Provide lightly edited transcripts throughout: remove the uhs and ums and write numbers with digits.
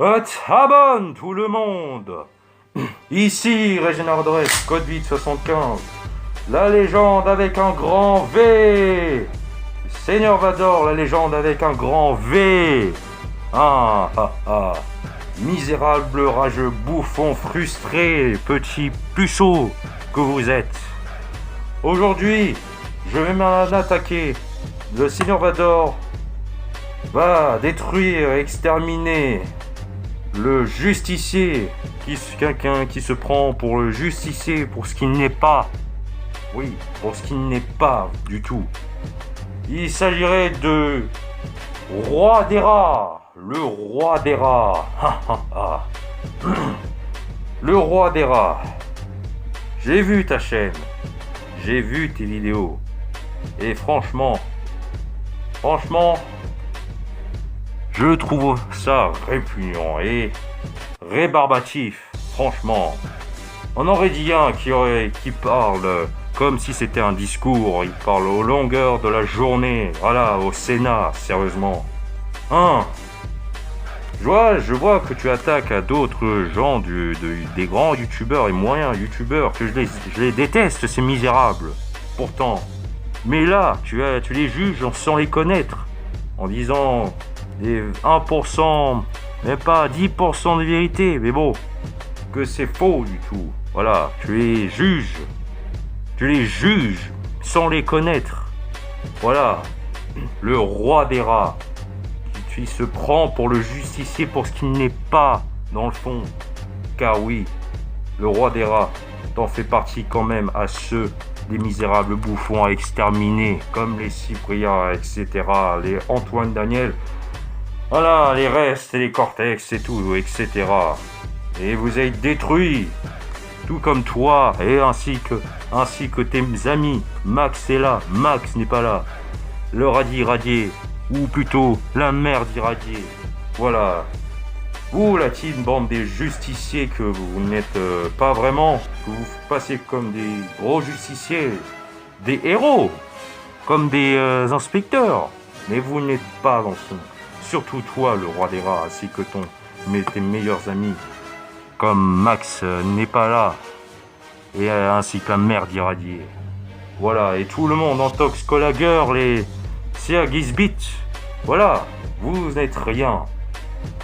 Abonne tout le monde. Ici Régénéradores, code vide 75. La légende avec un grand V. Seigneur Vador, la légende avec un grand V. Ah ah ah. Misérable, rageux, bouffon, frustré, petit puceau que vous êtes. Aujourd'hui, je vais m'en attaquer. Le Seigneur Vador va détruire, exterminer le justicier, quelqu'un qui se prend pour le justicier, pour ce qu'il n'est pas. Oui, pour ce qu'il n'est pas du tout. Il s'agirait de Roi des rats, le roi des rats. Le roi des rats. J'ai vu ta chaîne, j'ai vu tes vidéos, et franchement, je trouve ça répugnant et rébarbatif, franchement. On aurait dit un qui parle comme si c'était un discours, il parle aux longueurs de la journée, voilà, au Sénat, sérieusement. Je vois que tu attaques à d'autres gens, des grands youtubeurs et moyens youtubeurs, que je les déteste, ces misérables, pourtant. Mais là, tu les juges sans les connaître, en disant des 1%, même pas 10% de vérité, mais bon, que c'est faux du tout. Voilà, tu les juges sans les connaître. Voilà, le roi des rats, qui se prend pour le justicier pour ce qu'il n'est pas dans le fond. Car oui, le roi des rats, t'en fait partie quand même à ceux des misérables bouffons à exterminer, comme les Cyprien, etc., les Antoine Daniel, voilà, les restes et les Cortex et tout, etc. Et vous êtes détruits, tout comme toi, et ainsi que tes amis. Max est là, Max n'est pas là. Le radis irradié, ou plutôt la merde irradiée. Voilà. Vous, la team bande des justiciers que vous n'êtes pas vraiment, que vous passez comme des gros justiciers, des héros, comme des inspecteurs, mais vous n'êtes pas dans son. Surtout toi, le roi des rats, ainsi que tes meilleurs amis, comme Max n'est pas là, et ainsi que la merde irradiée. Voilà, et tout le monde en Tox Collager, les Sergisbit, voilà, vous n'êtes rien.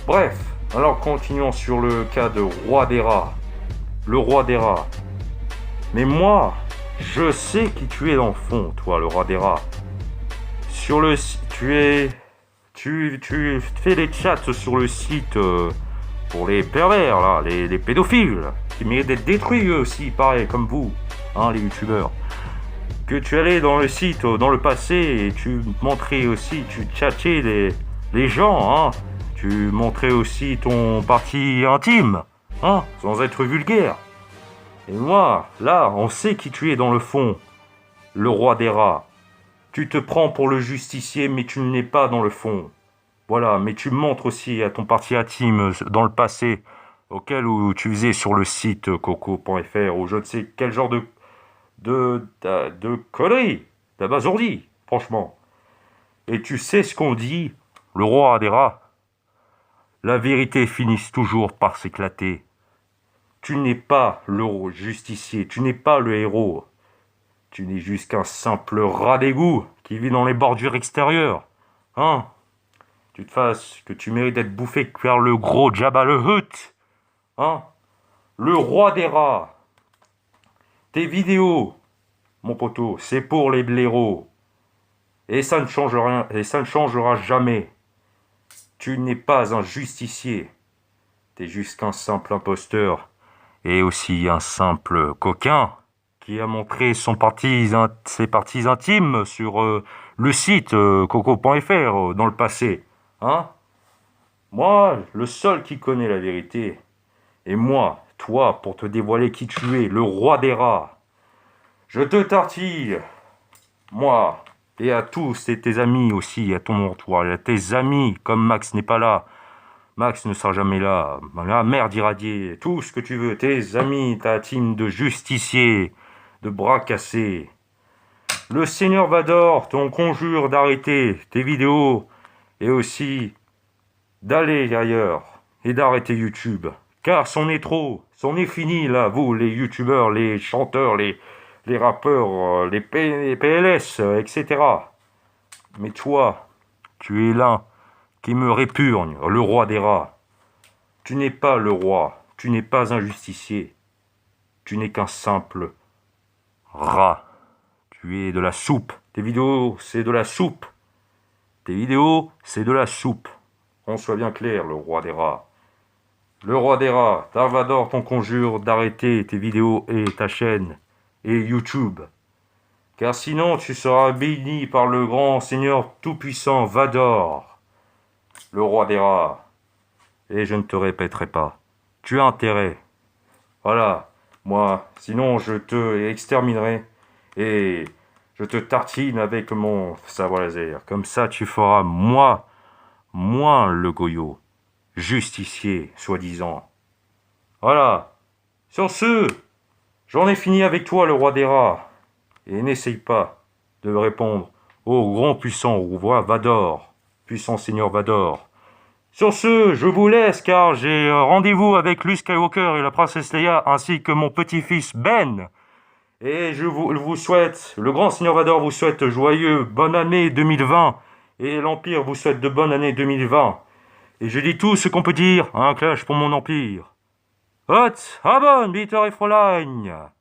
Bref, alors continuons sur le cas de Roi des rats. Le roi des rats. Mais moi, je sais qui tu es dans le fond, toi, le roi des rats. Tu fais des chats sur le site pour les pervers, là, les pédophiles, qui méritent d'être détruits eux aussi, pareil, comme vous, hein, les youtubeurs. Que tu allais dans le site, dans le passé, et tu montrais aussi, tu tchatchais les gens, hein. Tu montrais aussi ton parti intime, hein, sans être vulgaire. Et moi, là, on sait qui tu es dans le fond, le roi des rats. Tu te prends pour le justicier, mais tu ne l'es pas dans le fond. Voilà, mais tu montres aussi à ton parti intime dans le passé, auquel où tu faisais sur le site coco.fr, ou je ne sais quel genre de conneries, d'abasourdis, franchement. Et tu sais ce qu'on dit, le roi des rats. La vérité finit toujours par s'éclater. Tu n'es pas le justicier, tu n'es pas le héros. Tu n'es juste qu'un simple rat d'égout qui vit dans les bordures extérieures. Hein? Tu te fasses que tu mérites d'être bouffé par le gros Jabba le Hutt. Hein? Le roi des rats. Tes vidéos, mon poteau, c'est pour les blaireaux. Et ça ne change rien, et ça ne changera jamais. Tu n'es pas un justicier. T'es juste qu'un simple imposteur. Et aussi un simple coquin qui a montré ses parties intimes sur le site coco.fr dans le passé. Hein? Moi, le seul qui connaît la vérité, et moi, toi, pour te dévoiler qui tu es, le roi des rats, je te tartille, moi, et à tous et tes amis aussi, à ton entourage, à tes amis, comme Max n'est pas là. Max ne sera jamais là. La merde irradiée, tout ce que tu veux, tes amis, ta team de justiciers, de bras cassés. Le Seigneur Vador t'en conjure d'arrêter tes vidéos et aussi d'aller ailleurs. et d'arrêter YouTube. Car c'en est trop, c'en est fini là, vous les youtubeurs, les chanteurs, les rappeurs, les PLS, etc. Mais toi, tu es l'un qui me répugne, le roi des rats. Tu n'es pas le roi, tu n'es pas un justicier, tu n'es qu'un simple rat. Tu es de la soupe. Tes vidéos, c'est de la soupe. Tes vidéos, c'est de la soupe. On soit bien clair, le roi des rats. Le roi des rats, Darvador t'en conjure d'arrêter tes vidéos et ta chaîne et YouTube. Car sinon tu seras béni par le grand Seigneur tout-puissant Vador, le roi des rats. Et je ne te répéterai pas. Tu as intérêt. Voilà, moi, sinon je te exterminerai et je te tartine avec mon sabre laser. Comme ça tu feras moins le goyot, justicier, soi-disant. Voilà. Sur ce, j'en ai fini avec toi, le roi des rats. Et n'essaye pas de répondre au grand puissant roi Vador, puissant seigneur Vador. Sur ce, je vous laisse car j'ai rendez-vous avec Luke Skywalker et la princesse Leia ainsi que mon petit-fils Ben. Et je vous souhaite, le grand seigneur Vador vous souhaite joyeux bonne année 2020 et l'Empire vous souhaite de bonne année 2020. Et je dis tout ce qu'on peut dire, un clash pour mon empire. Hot, Abon, Bitter et Fräulein.